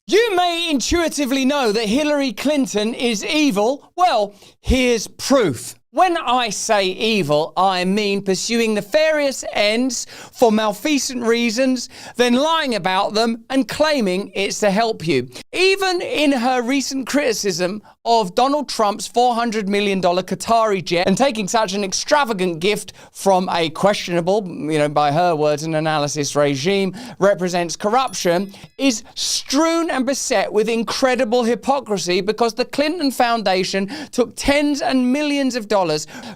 You may intuitively know that Hillary Clinton is evil. Well, here's proof. When I say evil, I mean pursuing nefarious ends for malfeasant reasons, then lying about them and claiming it's to help you. Even in her recent criticism of Donald Trump's $400 million Qatari jet and taking such an extravagant gift from a questionable, by her words and analysis, regime represents corruption, is strewn and beset with incredible hypocrisy because the Clinton Foundation took tens and millions of dollars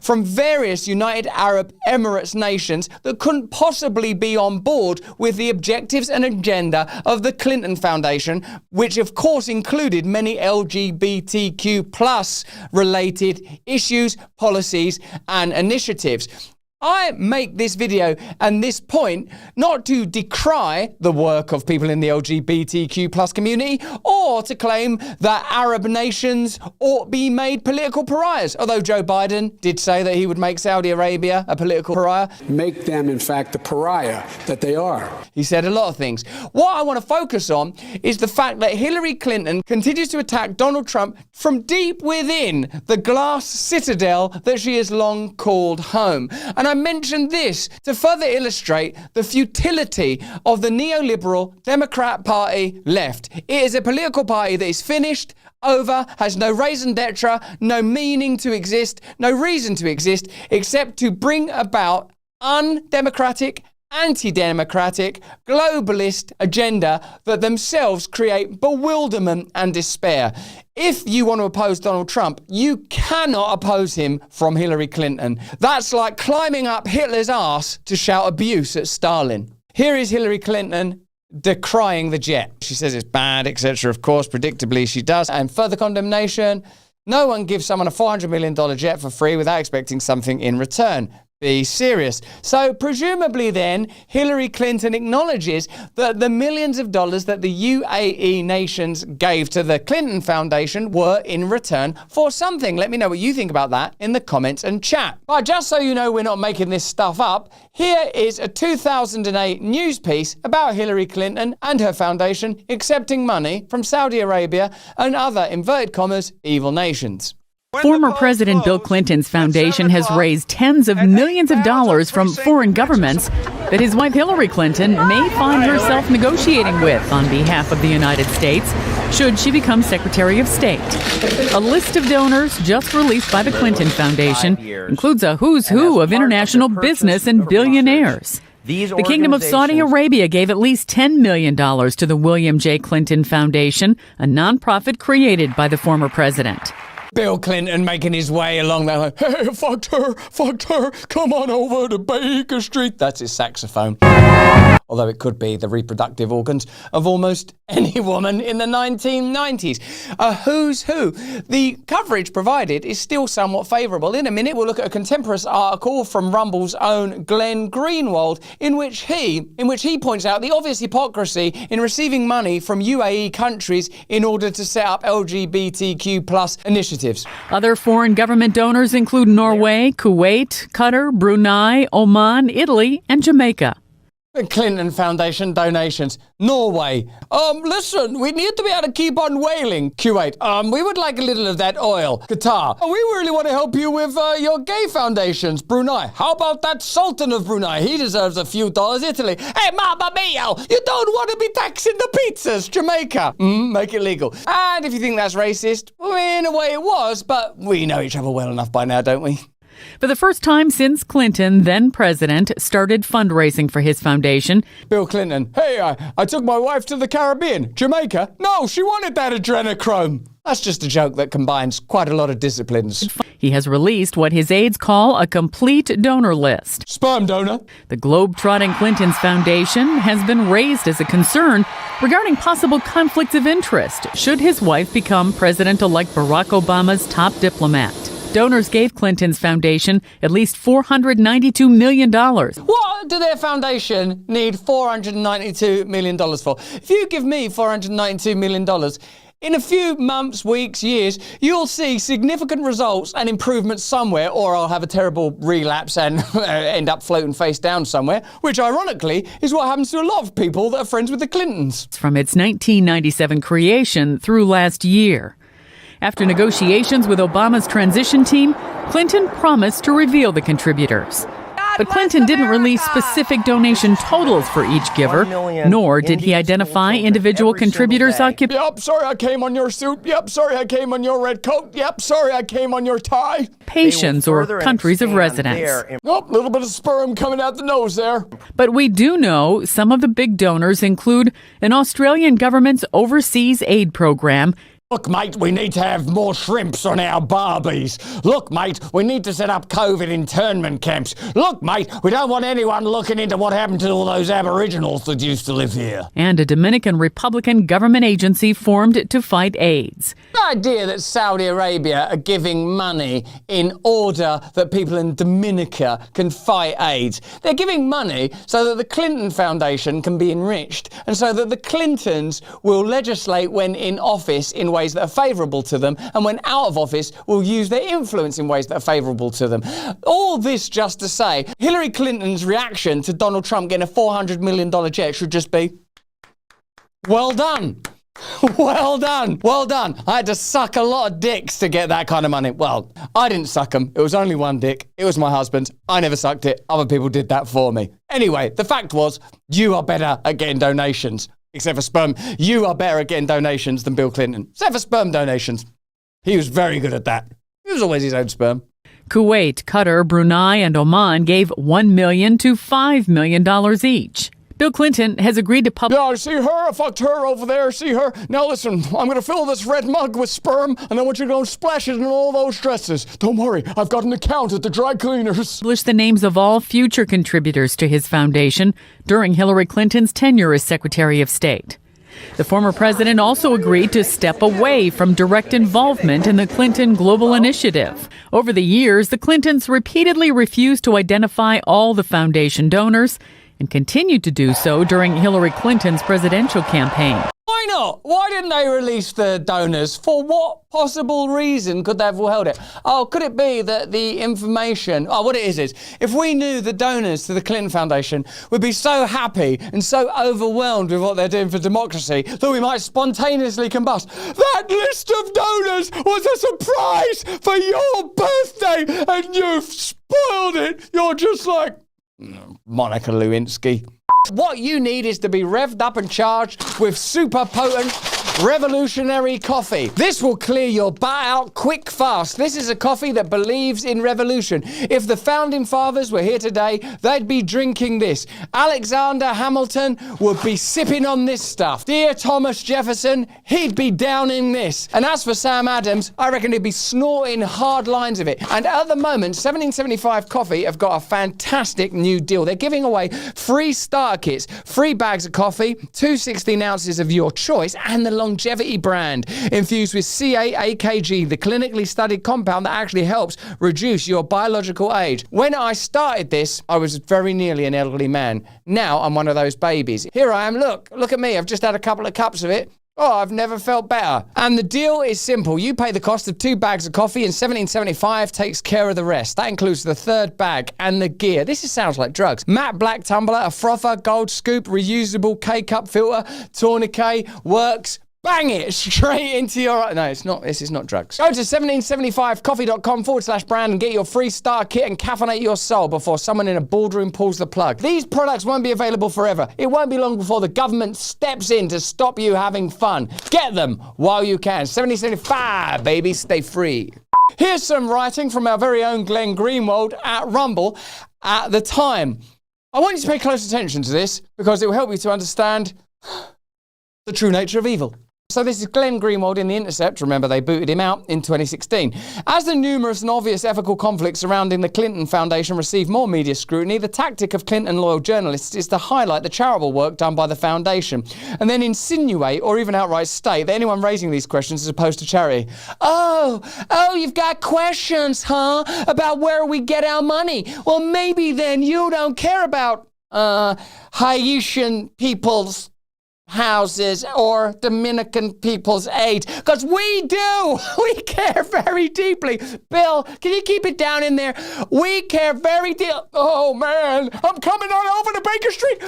from various United Arab Emirates nations that couldn't possibly be on board with the objectives and agenda of the Clinton Foundation, which of course included many LGBTQ plus related issues, policies, and initiatives. I make this video and this point not to decry the work of people in the LGBTQ plus community or to claim that Arab nations ought be made political pariahs, although Joe Biden did say that he would make Saudi Arabia a political pariah. Make them, in fact, the pariah that they are. He said a lot of things. What I want to focus on is the fact that Hillary Clinton continues to attack Donald Trump from deep within the glass citadel that she has long called home. And I mentioned this to further illustrate the futility of the neoliberal Democrat Party left. It is a political party that is finished, over, has no raison d'etre, no meaning to exist, no reason to exist, except to bring about undemocratic, anti-democratic, globalist agenda that themselves create bewilderment and despair. If you want to oppose Donald Trump, you cannot oppose him from Hillary Clinton. That's like climbing up Hitler's arse to shout abuse at Stalin. Here is Hillary Clinton decrying the jet. She says it's bad, etc. Of course, predictably she does. And further condemnation, no one gives someone a $400 million jet for free without expecting something in return. Be serious. So presumably then, Hillary Clinton acknowledges that the millions of dollars that the UAE nations gave to the Clinton Foundation were in return for something. Let me know what you think about that in the comments and chat. But just so you know we're not making this stuff up, here is a 2008 news piece about Hillary Clinton and her foundation accepting money from Saudi Arabia and other, inverted commas, evil nations. Former President Bill Clinton's foundation has raised tens of millions of dollars from foreign governments that his wife Hillary Clinton may find herself negotiating with on behalf of the United States should she become Secretary of State. A list of donors just released by the Clinton Foundation includes a who's who of international business and billionaires. The Kingdom of Saudi Arabia gave at least $10 million to the William J. Clinton Foundation, a nonprofit created by the former president. Bill Clinton making his way along that way. Hey, fucked her, come on over to Baker Street. That's his saxophone. Although it could be the reproductive organs of almost any woman in the 1990s. A who's who. The coverage provided is still somewhat favourable. In a minute, we'll look at a contemporaneous article from Rumble's own Glenn Greenwald, in which he points out the obvious hypocrisy in receiving money from UAE countries in order to set up LGBTQ plus initiatives. Other foreign government donors include Norway, Kuwait, Qatar, Brunei, Oman, Italy, and Jamaica. The Clinton Foundation donations. Norway. Listen, we need to be able to keep on whaling. Kuwait. We would like a little of that oil. Qatar. We really want to help you with your gay foundations. Brunei. How about that Sultan of Brunei? He deserves a few dollars. Italy. Hey, mamma mia! You don't want to be taxing the pizzas. Jamaica. Make it legal. And if you think that's racist, well, in a way it was, but we know each other well enough by now, don't we? For the first time since Clinton, then president, started fundraising for his foundation. Bill Clinton. Hey, I took my wife to the Caribbean. Jamaica? No, she wanted that adrenochrome. That's just a joke that combines quite a lot of disciplines. He has released what his aides call a complete donor list. Sperm donor. The globe-trotting Clinton's foundation has been raised as a concern regarding possible conflicts of interest should his wife become President-elect Barack Obama's top diplomat. Donors gave Clinton's foundation at least $492 million. What do their foundation need $492 million for? If you give me $492 million, In a few months, weeks, years, you'll see significant results and improvements somewhere, or I'll have a terrible relapse and end up floating face down somewhere, which ironically is what happens to a lot of people that are friends with the Clintons. From its 1997 creation through last year. After negotiations with Obama's transition team, Clinton promised to reveal the contributors. But Clinton didn't release specific donation totals for each giver, nor did he identify individual contributors' occupations. Yep, sorry I came on your suit. Yep, sorry I came on your red coat. Yep, sorry I came on your tie. Or countries of residence. Oh, a little bit of sperm coming out the nose there. But we do know some of the big donors include an Australian government's overseas aid program. Look, mate, we need to have more shrimps on our barbies. Look, mate, we need to set up COVID internment camps. Look, mate, we don't want anyone looking into what happened to all those Aboriginals that used to live here. And a Dominican Republican government agency formed to fight AIDS. The idea that Saudi Arabia are giving money in order that people in Dominica can fight AIDS. They're giving money so that the Clinton Foundation can be enriched and so that the Clintons will legislate when in office in ways that are favourable to them, and when out of office will use their influence in ways that are favourable to them. All this just to say, Hillary Clinton's reaction to Donald Trump getting a $400 million jet should just be, well done. Well done. Well done. I had to suck a lot of dicks to get that kind of money. Well, I didn't suck them. It was only one dick. It was my husband's. I never sucked it. Other people did that for me. Anyway, the fact was, you are better at getting donations. Except for sperm. You are better at getting donations than Bill Clinton. Except for sperm donations. He was very good at that. He was always his own sperm. Kuwait, Qatar, Brunei, and Oman gave $1 million to $5 million each. Bill Clinton has agreed to publish. Yeah, see her? I fucked her over there. See her? Now listen, I'm going to fill this red mug with sperm, and I want you to go and splash it in all those dresses. Don't worry, I've got an account at the dry cleaners. Published the names of all future contributors to his foundation during Hillary Clinton's tenure as Secretary of State. The former president also agreed to step away from direct involvement in the Clinton Global Initiative. Over the years, the Clintons repeatedly refused to identify all the foundation donors and continued to do so during Hillary Clinton's presidential campaign. Why not? Why didn't they release the donors? For what possible reason could they have withheld it? Oh, could it be that the information... Oh, what it is if we knew the donors to the Clinton Foundation would be so happy and so overwhelmed with what they're doing for democracy that we might spontaneously combust. That list of donors was a surprise for your birthday and you've spoiled it. You're just like... Monica Lewinsky. What you need is to be revved up and charged with super potent revolutionary coffee. This will clear your butt out quick, fast. This is a coffee that believes in revolution. If the founding fathers were here today, they'd be drinking this. Alexander Hamilton would be sipping on this stuff. Dear Thomas Jefferson, he'd be downing this. And as for Sam Adams, I reckon he'd be snorting hard lines of it. And at the moment, 1775 Coffee have got a fantastic new deal. They're giving away free starter kits, free bags of coffee, 2 16 ounces of your choice, and the longevity brand infused with C8AKG, the clinically studied compound that actually helps reduce your biological age. When I started this, I was very nearly an elderly man. Now I'm one of those babies. Here I am, look at me. I've just had a couple of cups of it. Oh, I've never felt better. And the deal is simple. You pay the cost of 2 bags of coffee and $17.75 takes care of the rest. That includes the 3rd bag and the gear. This sounds like drugs. Matte black tumbler, a frother, gold scoop, reusable K-cup filter, tourniquet, works. Bang it straight into your... No, it's not. This is not drugs. Go to 1775coffee.com/brand and get your free starter kit and caffeinate your soul before someone in a boardroom pulls the plug. These products won't be available forever. It won't be long before the government steps in to stop you having fun. Get them while you can. 1775, baby. Stay free. Here's some writing from our very own Glenn Greenwald at Rumble at the time. I want you to pay close attention to this because it will help you to understand the true nature of evil. So this is Glenn Greenwald in The Intercept. Remember, they booted him out in 2016. As the numerous and obvious ethical conflicts surrounding the Clinton Foundation receive more media scrutiny, the tactic of Clinton-loyal journalists is to highlight the charitable work done by the foundation and then insinuate or even outright state that anyone raising these questions is opposed to charity. Oh, you've got questions, huh? About where we get our money. Well, maybe then you don't care about Haitian people's houses or Dominican people's aid. Because we do. We care very deeply. Bill, can you keep it down in there? We care very deeply. Oh, man. I'm coming on over to Baker Street.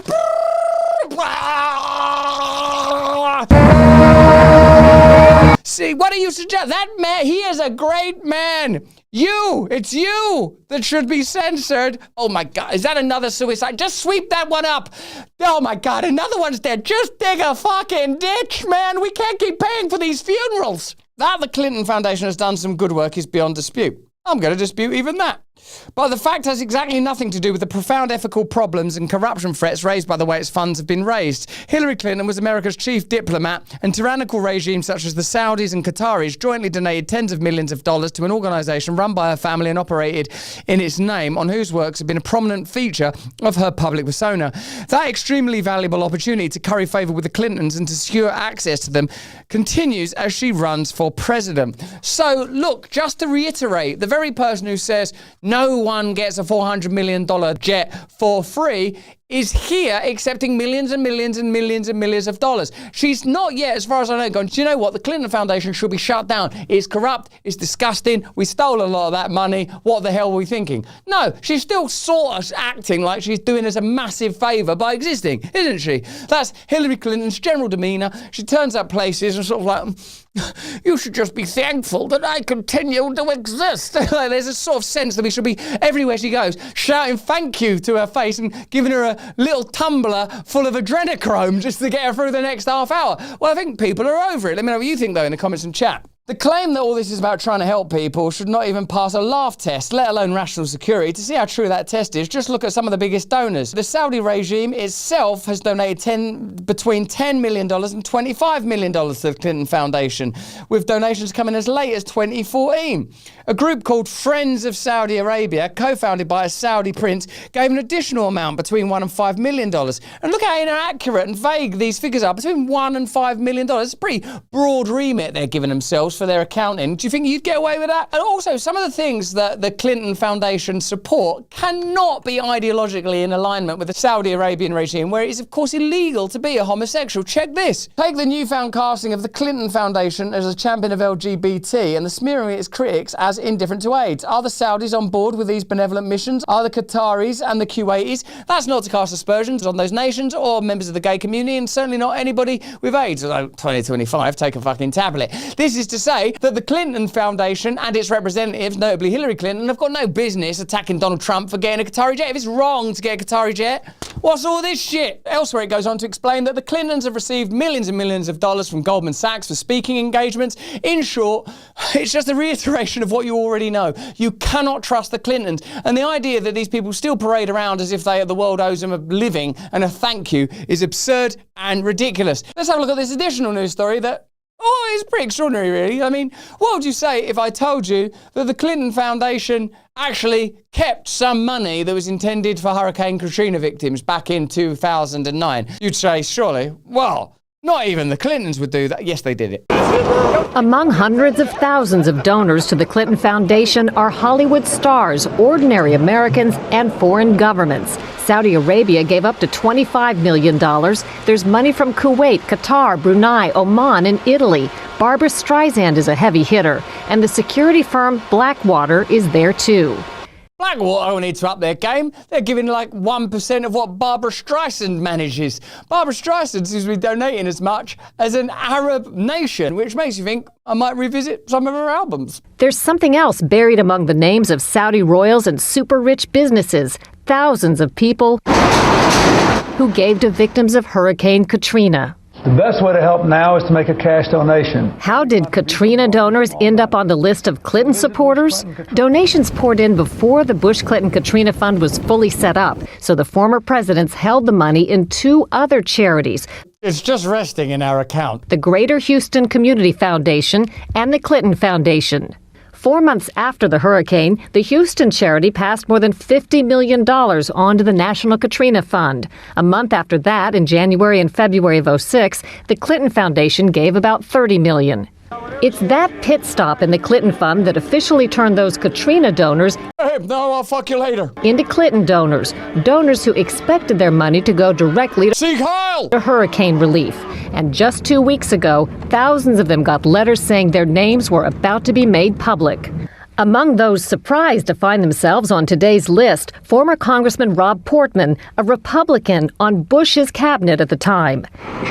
See, what do you suggest? That man, he is a great man. It's you that should be censored. Oh my God, is that another suicide? Just sweep that one up. Oh my God, another one's dead. Just dig a fucking ditch, man. We can't keep paying for these funerals. That the Clinton Foundation has done some good work is beyond dispute. I'm going to dispute even that. But the fact has exactly nothing to do with the profound ethical problems and corruption threats raised by the way its funds have been raised. Hillary Clinton was America's chief diplomat, and tyrannical regimes such as the Saudis and Qataris jointly donated tens of millions of dollars to an organization run by her family and operated in its name, on whose works have been a prominent feature of her public persona. That extremely valuable opportunity to curry favor with the Clintons and to secure access to them continues as she runs for president. So, look, just to reiterate, the very person who says no one gets a $400 million jet for free is here accepting millions and millions and millions and millions of dollars. She's not yet, as far as I know, going, do you know what? The Clinton Foundation should be shut down. It's corrupt. It's disgusting. We stole a lot of that money. What the hell were we thinking? No, she's still sort of acting like she's doing us a massive favor by existing, isn't she? That's Hillary Clinton's general demeanor. She turns up places and sort of like, you should just be thankful that I continue to exist. There's a sort of sense that we should be, everywhere she goes, shouting thank you to her face and giving her a little tumbler full of adrenochrome just to get her through the next half hour. Well, I think people are over it. Let me know what you think, though, in the comments and chat. The claim that all this is about trying to help people should not even pass a laugh test, let alone rational security. To see how true that test is, just look at some of the biggest donors. The Saudi regime itself has donated between $10 million and $25 million to the Clinton Foundation, with donations coming as late as 2014. A group called Friends of Saudi Arabia, co-founded by a Saudi prince, gave an additional amount between $1 and $5 million. And look how inaccurate and vague these figures are, between $1 and $5 million. It's a pretty broad remit they're giving themselves for their accounting. Do you think you'd get away with that? And also, some of the things that the Clinton Foundation support cannot be ideologically in alignment with the Saudi Arabian regime, where it is, of course, illegal to be a homosexual. Check this. Take the newfound casting of the Clinton Foundation as a champion of LGBT and the smearing its critics as indifferent to AIDS. Are the Saudis on board with these benevolent missions? Are the Qataris and the Kuwaitis? That's not to cast aspersions on those nations or members of the gay community, and certainly not anybody with AIDS. Although 2025, take a fucking tablet. This is to say that the Clinton Foundation and its representatives, notably Hillary Clinton, have got no business attacking Donald Trump for getting a Qatari jet. If it's wrong to get a Qatari jet, what's all this shit? Elsewhere, it goes on to explain that the Clintons have received millions and millions of dollars from Goldman Sachs for speaking engagements. In short, it's just a reiteration of what you already know. You cannot trust the Clintons. And the idea that these people still parade around as if the world owes them a living and a thank you is absurd and ridiculous. Let's have a look at this additional news story that, it's pretty extraordinary, really. I mean, what would you say if I told you that the Clinton Foundation actually kept some money that was intended for Hurricane Katrina victims back in 2009? You'd say, surely, well, not even the Clintons would do that. Yes, they did it. Among hundreds of thousands of donors to the Clinton Foundation are Hollywood stars, ordinary Americans, and foreign governments. Saudi Arabia gave up to $25 million. There's money from Kuwait, Qatar, Brunei, Oman, and Italy. Barbara Streisand is a heavy hitter, and the security firm Blackwater is there too. Blackwater need to up their game. They're giving like 1% of what Barbara Streisand manages. Barbara Streisand seems to be donating as much as an Arab nation, which makes you think I might revisit some of her albums. There's something else buried among the names of Saudi royals and super-rich businesses. Thousands of people who gave to victims of Hurricane Katrina. The best way to help now is to make a cash donation. How did Katrina donors end up on the list of Clinton supporters? Donations poured in before the Bush-Clinton Katrina Fund was fully set up, so the former presidents held the money in two other charities. It's just resting in our account. The Greater Houston Community Foundation and the Clinton Foundation. 4 months after the hurricane, the Houston charity passed more than $50 million on to the National Katrina Fund. A month after that, in January and February of 2006, the Clinton Foundation gave about $30 million. It's that pit stop in the Clinton Fund that officially turned those Katrina donors I'll fuck you later. into Clinton donors who expected their money to go directly See Kyle! to hurricane relief. And just 2 weeks ago, thousands of them got letters saying their names were about to be made public. Among those surprised to find themselves on today's list, former Congressman Rob Portman, a Republican on Bush's cabinet at the time.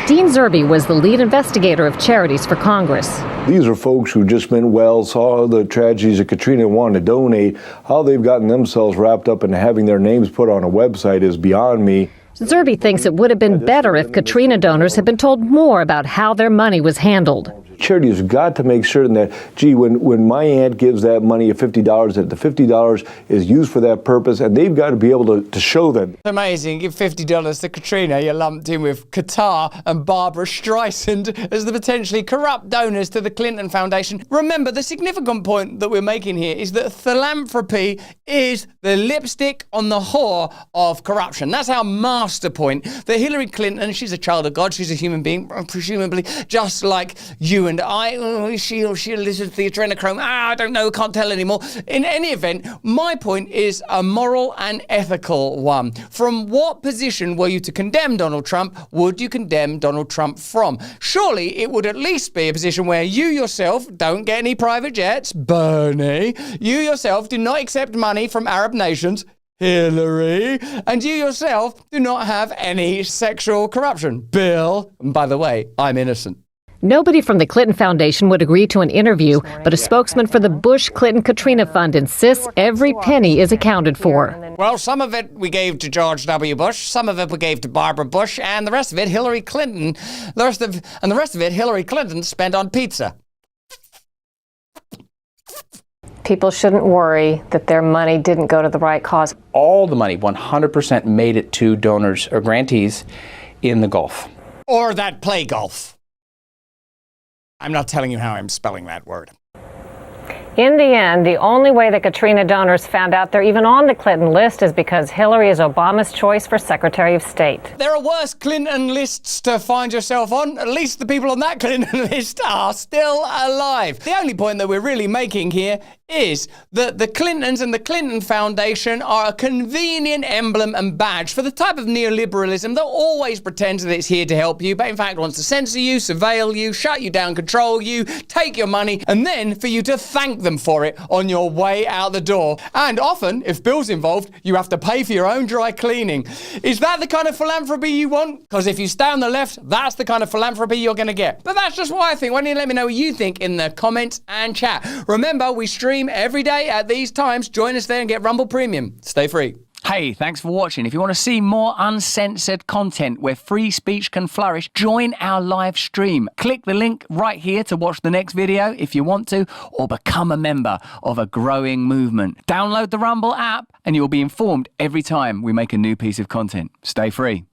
Dean Zerbe was the lead investigator of Charities for Congress. These are folks who just meant well, saw the tragedies of Katrina, wanted to donate. How they've gotten themselves wrapped up in having their names put on a website is beyond me. Zerbe thinks it would have been better if Katrina donors had been told more about how their money was handled. Charity has got to make certain that, gee, when my aunt gives that money of $50, that the $50 is used for that purpose, and they've got to be able to show that. Amazing. Give $50 to Katrina. You're lumped in with Qatar and Barbara Streisand as the potentially corrupt donors to the Clinton Foundation. Remember, the significant point that we're making here is that philanthropy is the lipstick on the whore of corruption. That's our master point. That Hillary Clinton, she's a child of God. She's a human being, presumably just like you and I. Oh, she listens to the adrenochrome. I don't know. Can't tell anymore. In any event, my point is a moral and ethical one. From what position were you to condemn Donald Trump? Would you condemn Donald Trump from? Surely it would at least be a position where you yourself don't get any private jets, Bernie. You yourself do not accept money from Arab nations, Hillary. And you yourself do not have any sexual corruption, Bill. And by the way, I'm innocent. Nobody from the Clinton Foundation would agree to an interview, but a spokesman for the Bush-Clinton-Katrina Fund insists every penny is accounted for. Well, some of it we gave to George W. Bush, some of it we gave to Barbara Bush, and the rest of it Hillary Clinton. The rest of it Hillary Clinton spent on pizza. People shouldn't worry that their money didn't go to the right cause. All the money, 100%, made it to donors or grantees in the Gulf. Or that play golf. I'm not telling you how I'm spelling that word. In the end, the only way that Katrina donors found out they're even on the Clinton list is because Hillary is Obama's choice for Secretary of State. There are worse Clinton lists to find yourself on. At least the people on that Clinton list are still alive. The only point that we're really making here is that the Clintons and the Clinton Foundation are a convenient emblem and badge for the type of neoliberalism that always pretends that it's here to help you, but in fact wants to censor you, surveil you, shut you down, control you, take your money, and then for you to thank them for it on your way out the door. And often, if Bill's involved, you have to pay for your own dry cleaning. Is that the kind of philanthropy you want? Because if you stay on the left, that's the kind of philanthropy you're going to get. But that's just what I think. Why don't you let me know what you think in the comments and chat? Remember, we stream every day at these times. Join us there and get Rumble Premium. Stay free. Hey, thanks for watching. If you want to see more uncensored content where free speech can flourish, join our live stream. Click the link right here to watch the next video if you want to, or become a member of a growing movement. Download the Rumble app and you'll be informed every time we make a new piece of content. Stay free.